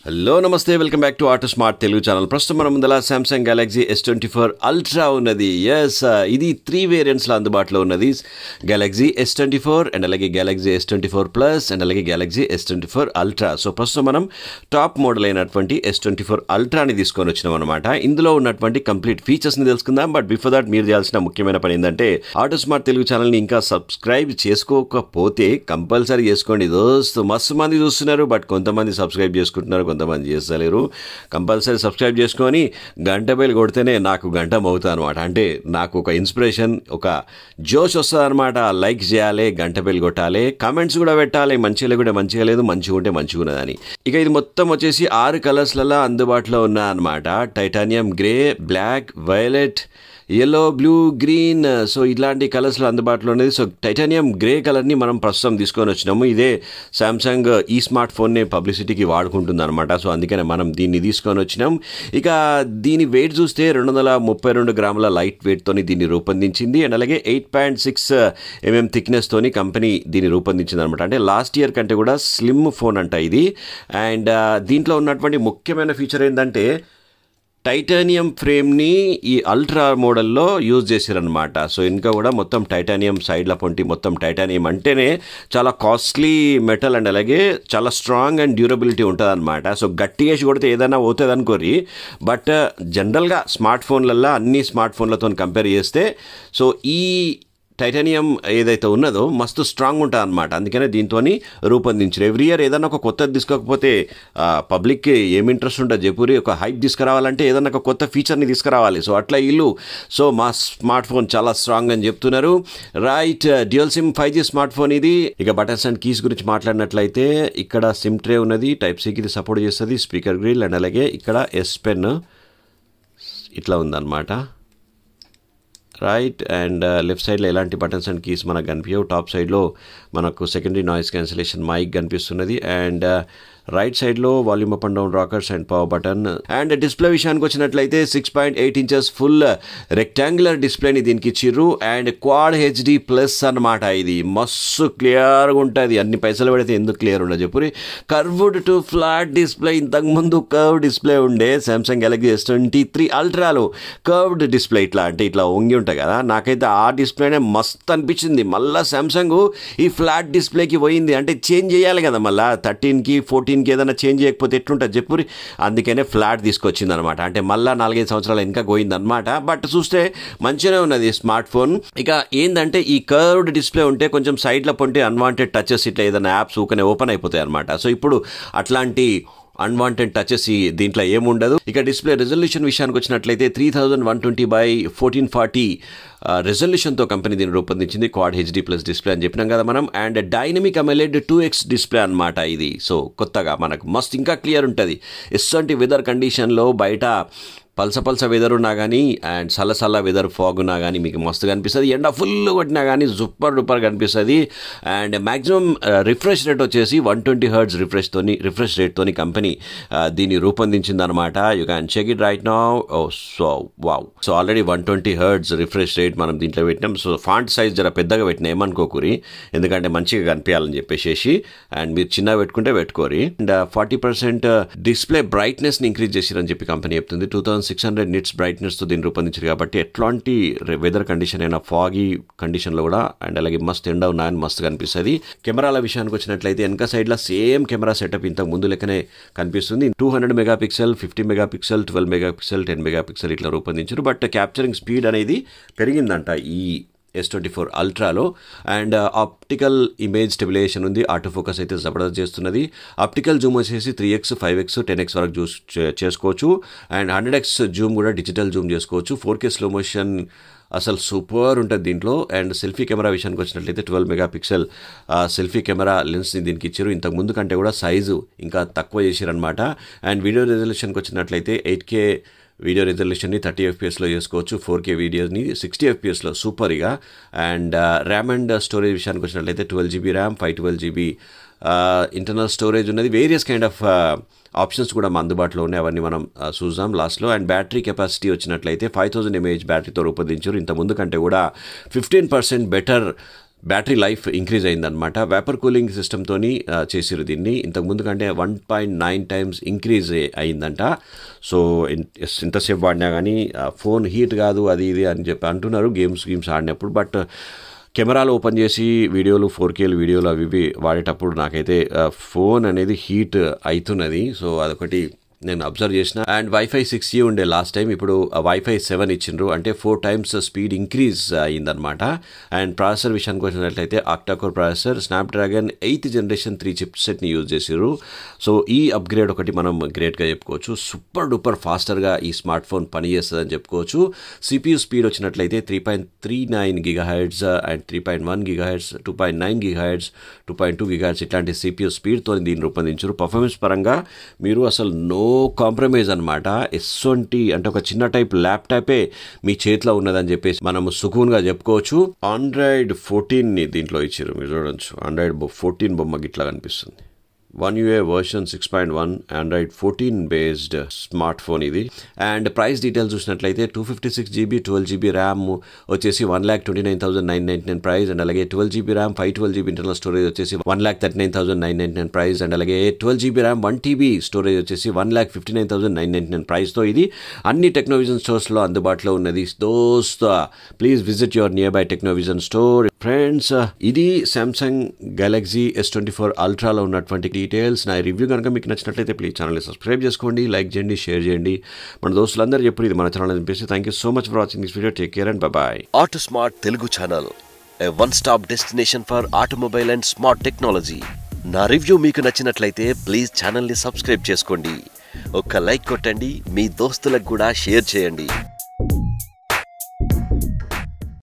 Hello నమస్తే welcome back to auto smart Telugu channel. ప్రస్తుతం మన ముందల సామ్సంగ్ గెలాక్సీ S24 అల్ట్రా ఉన్నది. ఇది 3 వేరియంట్స్లో అందుబాటులో ఉన్నది. గెలాక్సీ S24 అండ్ అలాగే గెలాక్సీ S24 ప్లస్ అండ్ అలాగే గెలాక్సీ S24 అల్ట్రా. సో ప్రస్తుతం మనం టాప్ మోడల్ అయినటువంటి S24 అల్ట్రాని తీసుకొని వచ్చినాం అనమాట. ఇందులో ఉన్నటువంటి కంప్లీట్ ఫీచర్స్ని తెలుసుకుందాం. బట్ బిఫోర్ దాట్ మీరు చేయాల్సిన ముఖ్యమైన పని ఏంటంటే ఆటో స్మార్ట్ తెలుగు ఛానల్ని ఇంకా సబ్స్క్రైబ్ చేసుకోకపోతే కంపల్సరీ చేసుకోండి. దోస్తు మస్తు మంది చూస్తున్నారు, బట్ కొంతమంది సబ్స్క్రైబ్ చేసుకుంటున్నారు, కొంతమంది చేస్తలేరు. కంపల్సరీ సబ్స్క్రైబ్ చేసుకొని గంట బెల్ కొడితేనే నాకు గంట మోగుతుంది అనమాట. అంటే నాకు ఒక ఇన్స్పిరేషన్, ఒక జోష్ వస్తుంది అనమాట. లైక్ చేయాలి, గంట బెల్ కొట్టాలి, కామెంట్స్ కూడా పెట్టాలి. మంచిగా కూడా మంచిగా లేదు, మంచిగా ఉంటే మంచిగా ఉన్నదని. ఇక ఇది మొత్తం వచ్చేసి 6 కలర్స్లలో అందుబాటులో ఉన్నాయన్నమాట. Titanium grey, black, violet, yellow, blue, green. So ఇట్లాంటి కలర్స్లో అందుబాటులో ఉన్నది. సో టైటానియం గ్రే కలర్ని మనం ప్రస్తుతం తీసుకొని వచ్చినాము. ఇదే సామ్సంగ్ ఈ స్మార్ట్ ఫోన్ని పబ్లిసిటీకి వాడుకుంటుంది అనమాట. సో అందుకనే మనం దీన్ని తీసుకొని వచ్చినాం. ఇక దీని వెయిట్ చూస్తే 232 గ్రాముల లైట్ వెయిట్తోని దీన్ని రూపొందించింది. అండ్ అలాగే 8.6 mm థిక్నెస్తోని కంపెనీ దీన్ని రూపొందించింది అనమాట. అంటే లాస్ట్ ఇయర్ కంటే కూడా స్లిమ్ ఫోన్ అంట ఇది. అండ్ దీంట్లో ఉన్నటువంటి ముఖ్యమైన ఫీచర్ ఏంటంటే టైటానియం ఫ్రేమ్ని ఈ అల్ట్రా మోడల్లో యూజ్ చేశారనమాట. సో ఇంకా కూడా మొత్తం టైటానియం సైడ్ల పొంటి మొత్తం టైటానియం అంటేనే చాలా కాస్ట్లీ మెటల్ అండ్ అలాగే చాలా స్ట్రాంగ్ అండ్ డ్యూరబిలిటీ ఉంటుంది అనమాట. సో గట్టి వేసి కొడితే ఏదైనా పోతుంది అనుకోరి. బట్ జనరల్గా స్మార్ట్ ఫోన్లల్లో అన్ని స్మార్ట్ ఫోన్లతో కంపేర్ చేస్తే సో ఈ టైటానియం ఏదైతే ఉన్నదో మస్తు స్ట్రాంగ్ ఉంటుంది అనమాట. అందుకనే దీంతో రూపొందించారు. ఎవ్రీ ఇయర్ ఏదైనా ఒక కొత్తది తీసుకోకపోతే పబ్లిక్కి ఏమి ఇంట్రెస్ట్ ఉంటుంది చెప్పురి. ఒక హైప్ తీసుకురావాలంటే ఏదైనా ఒక కొత్త ఫీచర్ని తీసుకురావాలి. సో అట్లా వీళ్ళు సో మా స్మార్ట్ ఫోన్ చాలా స్ట్రాంగ్ అని చెప్తున్నారు. Right, dual SIM 5G smart phone ఇది. ఇక బటన్స్ అండ్ కీస్ గురించి మాట్లాడినట్లయితే ఇక్కడ సిమ్ ట్రే ఉన్నది, టైప్ సికి ఇది సపోర్ట్ చేస్తుంది, స్పీకర్ గ్రిల్ అండ్ అలాగే ఇక్కడ S పెన్ ఇట్లా ఉందన్నమాట. రైట్, అండ్ లెఫ్ట్ సైడ్లో ఎలాంటి బటన్స్ అండ్ కీస్ మనకు కనిపించవు. టాప్ సైడ్లో మనకు సెకండరీ నాయిస్ క్యాన్సిలేషన్ మైక్ కనిపిస్తున్నది. అండ్ రైట్ సైడ్లో volume up and down rockers and power button. And display విషయానికి వచ్చినట్లయితే 6.8 inches ఫుల్ రెక్టాంగులర్ డిస్ప్లేని దీనికి ఇచ్చిర్రు. అండ్ క్వాడ్ HD ప్లస్ అనమాట. ఇది మస్తు క్లియర్గా ఉంటుంది. అన్ని పైసలు పెడితే ఎందుకు క్లియర్ ఉండదు చెప్పురి. Curved to flat display. ఇంతకుముందు కర్వ్ డిస్ప్లే ఉండే సామ్సంగ్ గెలాక్సీ S23 అల్ట్రాలో కర్వ్డ్ డిస్ప్లే ఇట్లా అంటే ఇట్లా వంగి ఉంటుంది కదా. నాకైతే ఆ డిస్ప్లేనే మస్తు అనిపించింది. మళ్ళీ సామ్సంగ్ ఈ ఫ్లాట్ డిస్ప్లేకి పోయింది. అంటే చేంజ్ చేయాలి కదా మళ్ళీ 13కి 14కి ఏదైనా చేంజ్ చేయకపోతే ఎట్లుంటుంది చెప్పురి. అందుకనే ఫ్లాట్ తీసుకొచ్చింది అనమాట. అంటే మళ్ళీ 4-5 సంవత్సరాలు ఇంకా పోయింది అనమాట. బట్ చూస్తే మంచిగానే ఉన్నది స్మార్ట్ ఫోన్. ఇక ఏంటంటే ఈ కర్వ్డ్ డిస్ప్లే ఉంటే కొంచెం సైడ్లో పొంటే అన్వాంటెడ్ టచెస్ ఇట్లా ఏదైనా యాప్స్ ఊకనే ఓపెన్ అయిపోతాయి అనమాట. సో ఇప్పుడు అట్లాంటి అన్వాంటెడ్ టచెస్ దీంట్లో ఏముండదు. ఇక డిస్ప్లే రెజల్యూషన్ విషయానికి వచ్చినట్లయితే 3120x1440 రెజల్యూషన్తో కంపెనీ దీన్ని రూపొందించింది. క్వాడ్ HD ప్లస్ డిస్ప్లే అని చెప్పినాం కదా మనం. And dynamic AMOLED 2x display అనమాట ఇది. సో కొత్తగా మనకు మస్తు ఇంకా క్లియర్ ఉంటుంది. ఎటువంటి వెదర్ కండిషన్లో బయట పల్స వెదర్ ఉన్నా కానీ అండ్ చల్ల వెదర్ ఫాగ్ ఉన్నా కానీ మీకు మస్తు కనిపిస్తుంది. ఎండ ఫుల్ కొట్టినా కానీ సూపర్ డూపర్ కనిపిస్తుంది. అండ్ మ్యాక్సిమం రిఫ్రెష్ రేట్ వచ్చేసి 120 Hz రిఫ్రెష్ రేట్తోని కంపెనీ దీన్ని రూపొందించింది అనమాట. You can check it right now. So wow. So already 120 Hz refresh rate మనం దీంట్లో పెట్టినాం. సో ఫాంట్ సైజ్ జర పెద్దగా పెట్టినా ఏమనుకోకూరి, ఎందుకంటే మంచిగా కనిపించాలని చెప్పేసి. అండ్ మీరు చిన్నగా పెట్టుకుంటే పెట్టుకోరి. అండ్ 40% డిస్ప్లే బ్రైట్నెస్ని ఇంక్రీజ్ చేసిరని చెప్పి కంపెనీ చెప్తుంది. 2600 nits బ్రైట్నెస్తో దీన్ని రూపొందించారు కాబట్టి ఎట్లాంటి వెదర్ కండిషన్ అయినా ఫాగీ కండిషన్లో కూడా అండ్ అలాగే మస్తు ఎండ ఉన్నాయని మస్తు కనిపిస్తుంది. కెమెరాల విషయానికి వచ్చినట్లయితే వెనక సైడ్లో సేమ్ కెమెరా సెటప్ ఇంతకు ముందు లెక్కనే కనిపిస్తుంది. 200 మెగాపిక్సెల్, 50 మెగాపిక్సెల్, 12 మెగాపిక్సెల్, 10 మెగాపిక్సెల్ ఇట్లా రూపొందించారు. బట్ క్యాప్చరింగ్ స్పీడ్ అనేది పెరిగిందంట ఈ S24 అల్ట్రాలో. అండ్ ఆప్టికల్ ఇమేజ్ స్టెబిలైజేషన్ ఉంది. ఆటో ఫోకస్ అయితే జబర్దస్త్ చేస్తున్నది. ఆప్టికల్ జూమ్ వచ్చేసి 3x, 5x, 10x వరకు చేసుకోవచ్చు. అండ్ 100x జూమ్ కూడా డిజిటల్ జూమ్ చేసుకోవచ్చు. 4K స్లో మోషన్ అసలు సూపర్ ఉంటుంది దీంట్లో. అండ్ సెల్ఫీ కెమెరా విషయానికి వచ్చినట్లయితే 12 మెగాపిక్సెల్ సెల్ఫీ కెమెరా లెన్స్ని దీనికి ఇచ్చారు. ఇంతకు ముందు కంటే కూడా సైజు ఇంకా తక్కువ చేశారనమాట. అండ్ వీడియో రెజల్యూషన్కి వచ్చినట్లయితే 8K వీడియో రెజల్యూషన్ని 30 fps చేసుకోవచ్చు. 4K వీడియోని 60 fpsలో సూపర్గా. అండ్ ర్యామ్ అండ్ స్టోరేజ్ విషయానికి వచ్చినట్లయితే 12GB RAM, 512GB internal storage ఉన్నది. వేరియస్ కైండ్ ఆఫ్ ఆప్షన్స్ కూడా అందుబాటులో ఉన్నాయి. అవన్నీ మనం చూద్దాం లాస్ట్లో. అండ్ బ్యాటరీ కెపాసిటీ వచ్చినట్లయితే 5000 mAh బ్యాటరీతో రూపొందించారు. ఇంత ముందు కంటే కూడా 15% బెటర్ బ్యాటరీ లైఫ్ ఇంక్రీజ్ అయిందనమాట. వేపర్ కూలింగ్ సిస్టమ్తోని చేసిరు దీన్ని. ఇంతకుముందు కంటే 1.9 times ఇంక్రీజ్ అయిందంట. సో ఇంతసేపు వాడినా కానీ ఫోన్ హీట్ కాదు అది ఇది అని చెప్పి అంటున్నారు గేమ్స్ ఆడినప్పుడు. బట్ కెమెరాలు ఓపెన్ చేసి వీడియోలు 4K వీడియోలు అవి ఇవి వాడేటప్పుడు నాకైతే ఫోన్ అనేది హీట్ అవుతున్నది. సో అదొకటి నేను అబ్జర్వ్ చేసిన. అండ్ వైఫై 6E ఉండే లాస్ట్ టైం, ఇప్పుడు వైఫై 7 ఇచ్చిండ్రు, అంటే 4 times స్పీడ్ ఇంక్రీజ్ అయిందనమాట. అండ్ ప్రాసెసర్ విషయానికి వచ్చినట్లయితే octacore processor, Snapdragon 8th generation 3 చిప్సెట్ని యూజ్ చేసిర్రు. సో ఈ అప్గ్రేడ్ ఒకటి మనం గ్రేట్గా చెప్పుకోవచ్చు. సూపర్ డూపర్ ఫాస్టర్గా ఈ స్మార్ట్ ఫోన్ పనిచేస్తుందని చెప్పుకోవచ్చు. CPU స్పీడ్ వచ్చినట్లయితే 3.39 GHz and 3.1 GHz, 2.9 GHz, 2.2 GHz ఇట్లాంటి CPU స్పీడ్తో దీన్ని రూపొందించారు. పర్ఫార్మెన్స్ పరంగా మీరు అసలు నో కాంప్రమైజ్ అనమాట. S20 అంటే ఒక చిన్న టైప్ ల్యాప్టాపే మీ చేతిలో ఉన్నదని చెప్పేసి మనము సుకూన్గా చెప్పుకోవచ్చు. ఆండ్రాయిడ్ 14ని దీంట్లో ఇచ్చారు, మీరు చూడొచ్చు. ఆండ్రాయిడ్ 14 బొమ్మ గిట్లా కనిపిస్తుంది. One UI version 6.1 Android 14 based smart phone ఇది. అండ్ ప్రైస్ డీటెయిల్స్ చూసినట్లయితే 256GB 12GB ర్యామ్ వచ్చేసి 1,29,999 ప్రైస్. అండ్ అలాగే 12GB RAM 512GB internal storage వచ్చేసి 1,39,999 ప్రైస్. అండ్ అలాగే 12GB ర్యామ్ 1TB స్టోరేజ్ వచ్చేసి 1,59,999 ప్రైస్తో ఇది అన్ని టెక్నోవిజన్ స్టోర్స్లో అందుబాటులో ఉన్నది. దోస్త్ please visit your nearby Technovision store. Friends, ఇది సామ్సంగ్ గెలాక్సీ S24 అల్ట్రాలో ఉన్నటువంటి డీటెయిల్స్. నా రివ్యూ కనుక మీకు నచ్చినట్లయితే ప్లీజ్ ఛానల్ని సబ్స్క్రైబ్ చేసుకోండి, లైక్ చేయండి, షేర్ చేయండి. మన దోస్తులందరూ చెప్పి ఇది మన ఛానల్ అనిపిస్తే thank you so much for watching this video. Take care and bye. Autosmart Telugu channel, a one stop destination for automobile and smart technology. నా రివ్యూ మీకు నచ్చినట్లయితే ప్లీజ్ ఛానల్ని సబ్స్క్రైబ్ చేసుకోండి, ఒక్క లైక్ కొట్టండి, మీ దోస్తులకు కూడా షేర్ చేయండి.